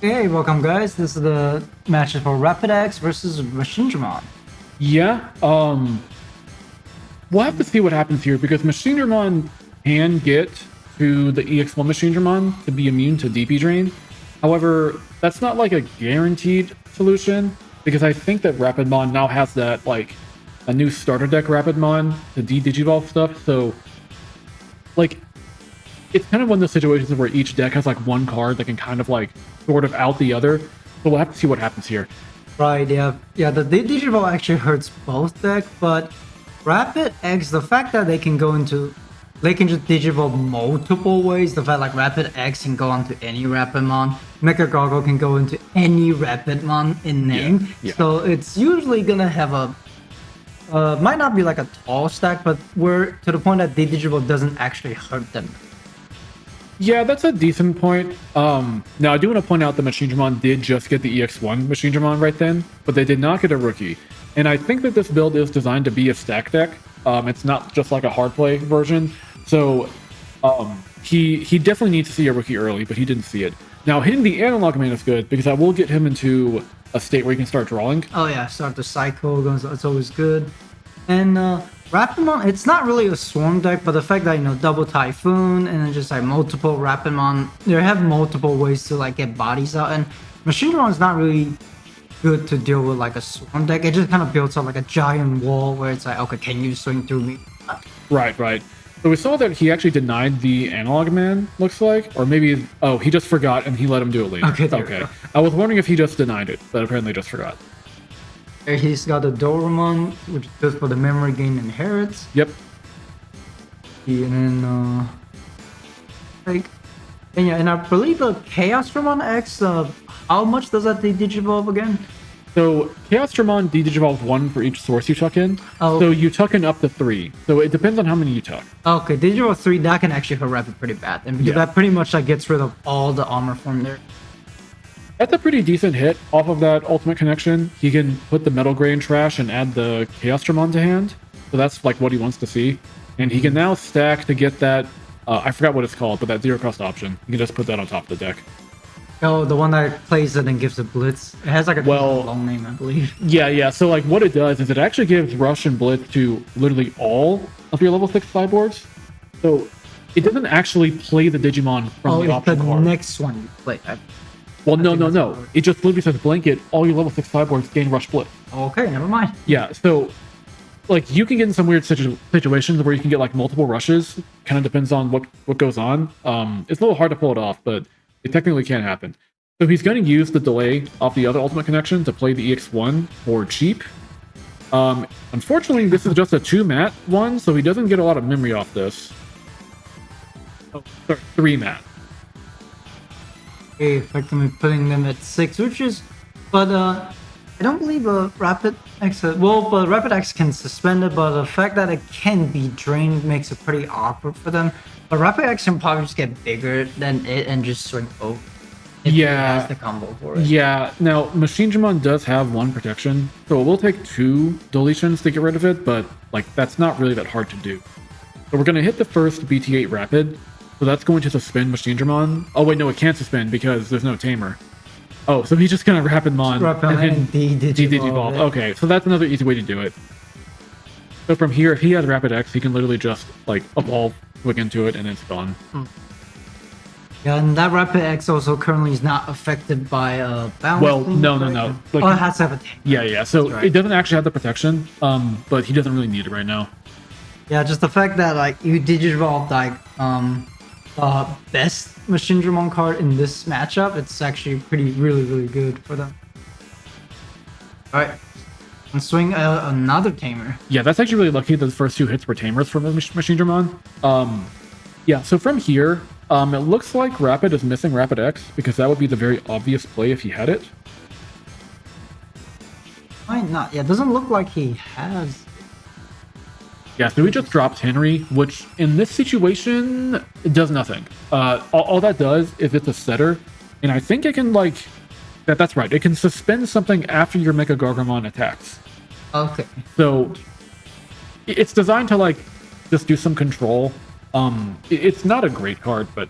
Hey, welcome guys. This is the match for Rapid versus Machinedramon. Yeah, we'll have to see what happens here because Machinedramon can get to the EX1 Machinedramon to be immune to DP drain. However, that's not like a guaranteed solution because I think that Rapidmon now has that like a new starter deck Rapidmon to Digivolve stuff. So like it's kind of one of those situations where each deck has like one card that can kind of like sort of out the other. So we'll have to see what happens here. Right, yeah. Yeah, the Digivolve actually hurts both decks, but Rapid X, the fact that they can just Digivolve multiple ways, the fact like Rapid X can go onto any Rapidmon, Mecha Gargoyle can go into any Rapidmon in name. Yeah. So it's usually gonna have a might not be like a tall stack, but we're to the point that Digivolve doesn't actually hurt them. Yeah, that's a decent point. Now, I do want to point out that Machinedramon did just get the EX1 Machinedramon right then, but they did not get a rookie. And I think that this build is designed to be a stack deck. It's not just like a hard play version. So he definitely needs to see a rookie early, but he didn't see it. Now, hitting the analog man is good because I will get him into a state where he can start drawing. Oh yeah, start the cycle, it's always good. And Rapidmon, it's not really a swarm deck, but the fact that, double Typhoon and then just like multiple Rapidmon, they have multiple ways to like get bodies out. And Machinedramon is not really good to deal with like a swarm deck. It just kind of builds up like a giant wall where it's like, okay, can you swing through me? Right. So we saw that he actually denied the analog man, looks like. Or maybe, oh, he just forgot and he let him do it later. Okay. I was wondering if he just denied it, but apparently just forgot. He's got the Doraemon, which is good for the memory gain inherits. Yep. And then, and I believe the Chaosdramon X, how much does that Digivolve again? So Chaosdramon Digivolves 1 for each source you tuck in. Oh. So you tuck in up to 3. So it depends on how many you tuck. Okay, Digivolve 3, that can actually hurt Rapid pretty bad. And because that pretty much like gets rid of all the armor from there. That's a pretty decent hit off of that ultimate connection. He can put the Metal Gray in trash and add the Chaosdramon to hand. So that's like what he wants to see. And he can now stack to get that, I forgot what it's called, but that zero cost option. You can just put that on top of the deck. Oh, the one that plays it and gives a blitz. It has like a long name, I believe. Yeah. So like what it does is it actually gives Rush and Blitz to literally all of your level 6 sideboards. So it doesn't actually play the Digimon from the option card. Next one you play. Well, no. It just literally says blanket, all your level 6 sideboards gain Rush Blitz. Okay, never mind. Yeah, so like you can get in some weird situations where you can get like multiple rushes. Kind of depends on what goes on. It's a little hard to pull it off, but it technically can happen. So he's going to use the delay off the other ultimate connection to play the EX1 for cheap. Unfortunately, this is just a 2-mat one, so he doesn't get a lot of memory off this. Oh, sorry, 3-mat. Effectively putting them at 6, which is, but I don't believe Rapid X. But Rapid X can suspend it, but the fact that it can be drained makes it pretty awkward for them. But Rapid X can probably just get bigger than it and just swing over. If he has the combo for it. Yeah. Now Machinedramon does have 1 protection, so it will take 2 deletions to get rid of it, but like that's not really that hard to do. So we're gonna hit the first BT8 Rapid. So that's going to suspend Machinedramon. Oh wait, no, it can't suspend because there's no tamer. Oh, so he's just gonna Rapidmon and Digivolve. Okay, so that's another easy way to do it. So from here, if he has Rapid X, he can literally just like evolve, click into it, and it's gone. Yeah, and that Rapid X also currently is not affected by balance. Well, no. Like, it has to have a tamer. Yeah. So it doesn't actually have the protection, but he doesn't really need it right now. Yeah, just the fact that like you Digivolve like best Machinedramon card in this matchup, it's actually really good for them. Alright, and swing another tamer. Yeah, that's actually really lucky that the first 2 hits were tamers from the Machinedramon. Yeah, so from here, it looks like Rapid is missing Rapid X because that would be the very obvious play if he had it. Might not. Yeah, it doesn't look like he has. Yeah, so he just drops Henry, which in this situation it does nothing. All that does is it's a setter, and I think it can like that's right. It can suspend something after your Mecha Gargramon attacks. Okay. So it's designed to like just do some control. It's not a great card, but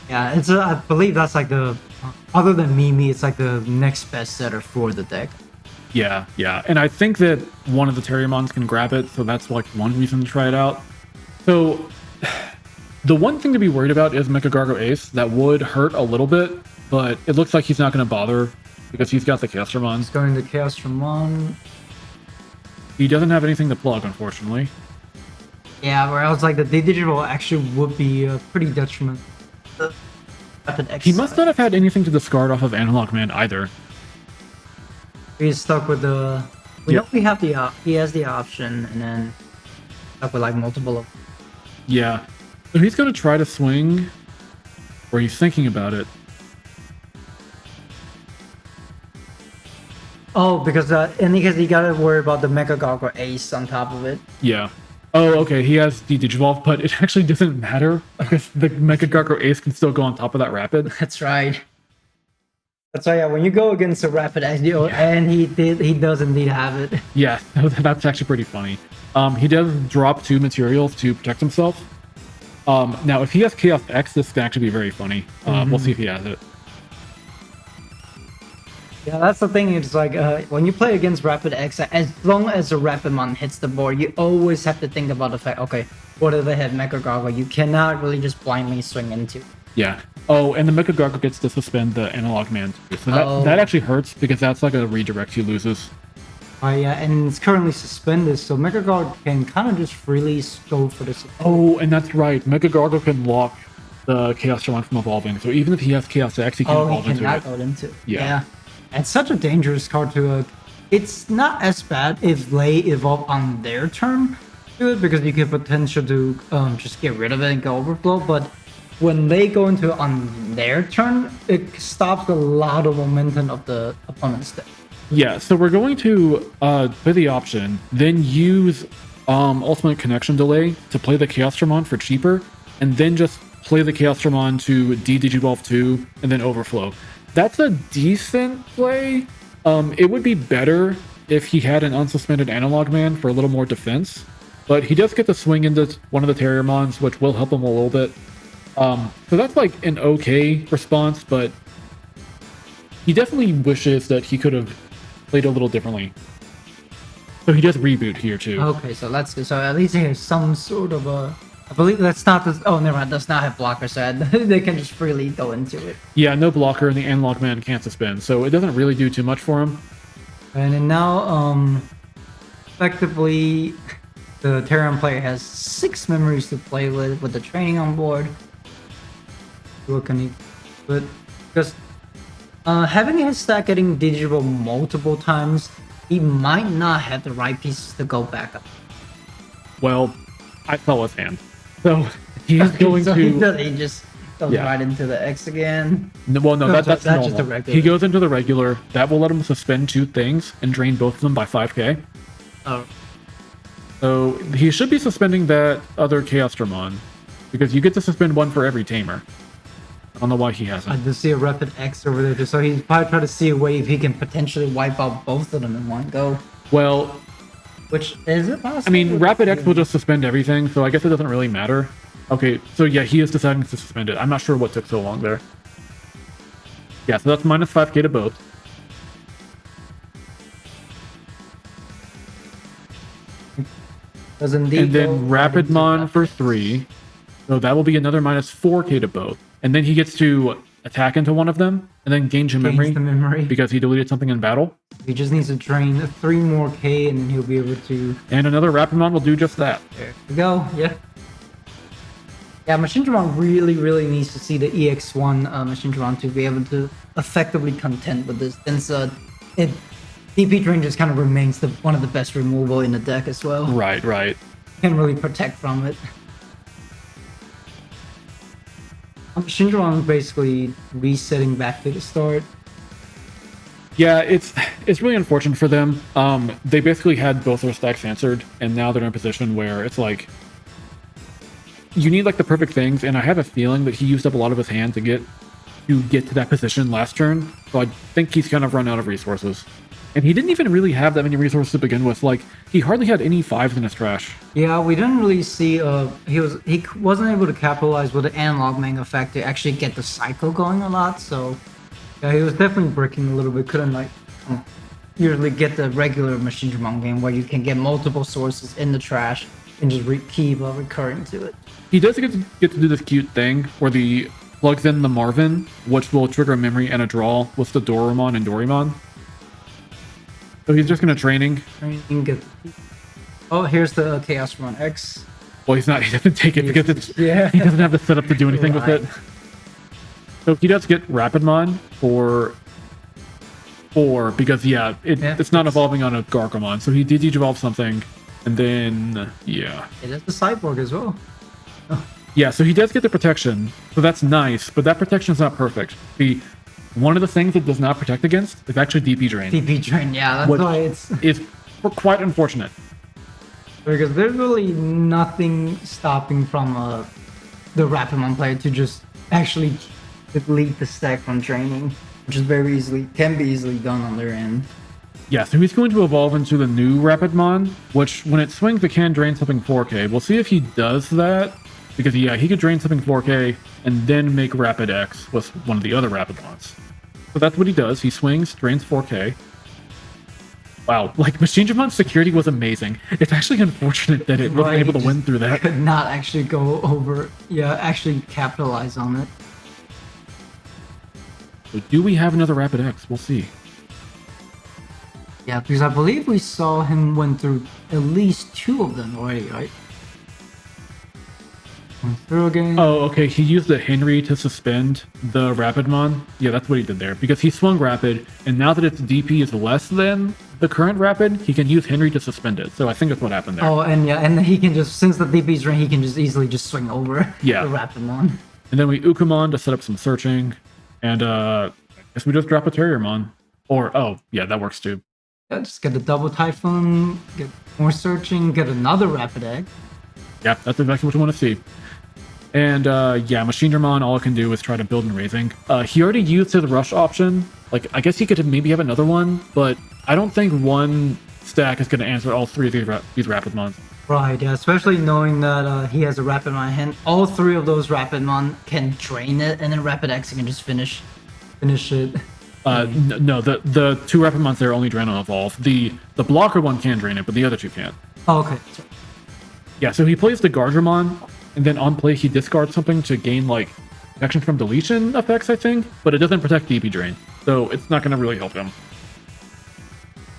yeah, it's I believe that's like the other than Mimi, it's like the next best setter for the deck. Yeah, yeah. And I think that one of the Terriermons can grab it, so that's like one reason to try it out. So the one thing to be worried about is Mecha Gargo Ace. That would hurt a little bit, but it looks like he's not going to bother because he's got the Chaosdramon. He's going to Chaosdramon. He doesn't have anything to plug, unfortunately. Yeah, where I was like, the digital actually would be pretty detrimental. He must not have had anything to discard off of Analog Man either. He's stuck with the... We know we have the... he has the option, and then stuck with like multiple of... Yeah. So he's going to try to swing, or he's thinking about it. Oh, because he got to worry about the Mega Gargoyle Ace on top of it. Yeah. Oh, okay. He has the Digivolve, but it actually doesn't matter because the Mega Gargoyle Ace can still go on top of that Rapid. That's right. That's right. Yeah, when you go against a Rapid Ace, and he does indeed have it. Yeah, that's actually pretty funny. He does drop 2 materials to protect himself. Now, if he has Chaos X, this can actually be very funny. We'll see if he has it. Yeah, that's the thing. It's like when you play against Rapid X, as long as the Rapidmon hits the board, you always have to think about the fact, okay, what if they have Mega Gargoyle? You cannot really just blindly swing into. Yeah. Oh, and the Mega Gargoyle gets to suspend the Analog Man too. So that actually hurts because that's like a redirect he loses. Yeah, and it's currently suspended, so Mega Gargoyle can kind of just freely go for this. Oh, and that's right. Mega Gargoyle can lock the Chaosdramon from evolving. So even if he has Chaos X, he can evolve into it. Oh, he cannot go into it. Yeah. It's such a dangerous card to... it's not as bad if they evolve on their turn to it, because you can potential to just get rid of it and go overflow, but when they go into on their turn, it stops a lot of momentum of the opponent's deck. Yeah, so we're going to play the option, then use Ultimate Connection Delay to play the Chaosdramon for cheaper, and then just play the Chaosdramon to Digivolve 2 and then overflow. That's a decent play. It would be better if he had an unsuspended Analog Man for a little more defense, but he does get to swing into one of the Terriermons, which will help him a little bit. So that's like an okay response, but he definitely wishes that he could have played a little differently. So he does reboot here too. Okay, so that's good. So at least there's some sort of a... I believe that's not the... Oh, never mind. Does not have blocker, so they can just freely go into it. Yeah, no blocker, and the Analog Man can't suspend, so it doesn't really do too much for him. And then now, effectively, the Terran player has 6 memories to play with the training on board. What can he... But because having his stack getting digital multiple times, he might not have the right pieces to go back up. Well, I saw his hand. So he's going to... He just goes right into the X again. Well, no, that's normal. Just a regular. He goes into the regular. That will let him suspend 2 things and drain both of them by 5k. Oh. So he should be suspending that other Chaosdramon, because you get to suspend 1 for every tamer. I don't know why he hasn't. I just see a Rapid X over there, so he's probably trying to see a way if he can potentially wipe out both of them in one go. Well... Which, is it possible? I mean, Rapid X will just suspend everything, so I guess it doesn't really matter. Okay, so yeah, he is deciding to suspend it. I'm not sure what took so long there. Yeah, so that's minus 5k to both. Does indeed. And then Rapidmon for 3. So that will be another minus 4k to both. And then he gets to attack into one of them, and then gain some memory because he deleted something in battle. He just needs to drain 3 more K, and then he'll be able to... And another Rapidmon will do just that. There we go, yeah. Yeah, Machinedramon really needs to see the EX1 Machinedramon to be able to effectively contend with this, since DP drain just kind of remains one of the best removal in the deck as well. Right. Can't really protect from it. Machinedramon basically resetting back to the start. Yeah, it's really unfortunate for them. They basically had both their stacks answered, and now they're in a position where it's like you need like the perfect things, and I have a feeling that he used up a lot of his hand to get to that position last turn. So I think he's kind of run out of resources. And he didn't even really have that many resources to begin with. Like, he hardly had any 5s in his trash. Yeah, we didn't really see, he wasn't able to capitalize with the analog man effect to actually get the cycle going a lot, so Yeah, he was definitely breaking a little bit. Couldn't like usually get the regular Machinedramon game where you can get multiple sources in the trash and just keep recurring to it. He does get to do this cute thing where he plugs in the Marvin, which will trigger a memory and a draw with the Doraemon and Doraemon. So he's just gonna training. Oh, here's the Chaosmon X. Well, he doesn't take it because it's he doesn't have the setup to do anything with it. So he does get Rapidmon for 4 because it's not evolving on a Gargomon. So he did evolve something, and then it has the Cyborg as well. Yeah, so he does get the protection, so that's nice, but that protection is not perfect. One of the things it does not protect against is actually DP Drain. DP Drain, yeah, that's why it's quite unfortunate. Because there's really nothing stopping from the Rapidmon player to just actually delete the stack from training, which is can be easily done on their end. Yeah, so he's going to evolve into the new Rapidmon, which when it swings, it can drain something 4K. We'll see if he does that. Because, he could drain something 4K and then make Rapid X with one of the other Rapidmons. So that's what he does. He swings, drains 4K. Wow, like, Machinedramon's security was amazing. It's actually unfortunate that it wasn't able to win through that. Could not actually go over, actually capitalize on it. So do we have another Rapid X? We'll see. Yeah, because I believe we saw him win through at least 2 of them already, right? Through again. Oh, okay. He used the Henry to suspend the Rapidmon. Yeah, that's what he did there. Because he swung Rapid, and now that its DP is less than the current Rapid, he can use Henry to suspend it. So I think that's what happened there. Oh, and he can just, since the DP's ring, he can just easily just swing over the Rapidmon. And then we Ukamon to set up some searching. And I guess we just drop a Terriermon. Or, that works too. Yeah, just get a double Typhoon, get more searching, get another Rapid Egg. Yeah, that's exactly what you want to see. And Machinedramon, all it can do is try to build and raising. He already used his rush option. Like, I guess he could maybe have another one, but I don't think one stack is going to answer all 3 of these Rapidmons. Right, yeah, especially knowing that he has a Rapidmon hand. All 3 of those Rapidmon can drain it, and then Rapid X can just finish it. No, the 2 Rapidmons there only drain on evolve. The blocker one can drain it, but the other 2 can't. Oh, okay. Yeah, so he plays the Gardramon, and then on play he discards something to gain like protection from deletion effects, I think, but it doesn't protect DP Drain, so it's not going to really help him.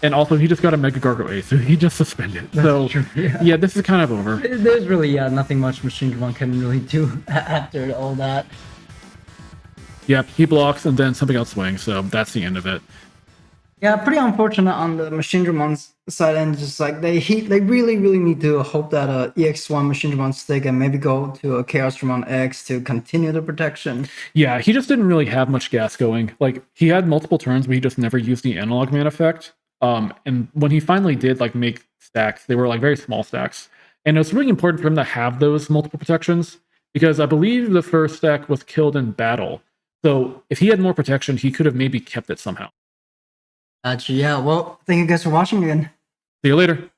And also, he just got a Mega Gargo Ace, so he just suspended. That's true, yeah, this is kind of over. There's really nothing much Machinedramon can really do after all that. Yep, he blocks and then something else swings, so that's the end of it. Yeah, pretty unfortunate on the Machinedramon's side, and just like they really need to hope that EX1 Machinedramon stick and maybe go to a Chaosdramon X to continue the protection. Yeah, he just didn't really have much gas going. Like, he had multiple turns, but he just never used the analog man effect. And when he finally did like make stacks, they were like very small stacks. And it was really important for him to have those multiple protections because I believe the first stack was killed in battle. So if he had more protection, he could have maybe kept it somehow. Yeah, well, thank you guys for watching again. See you later.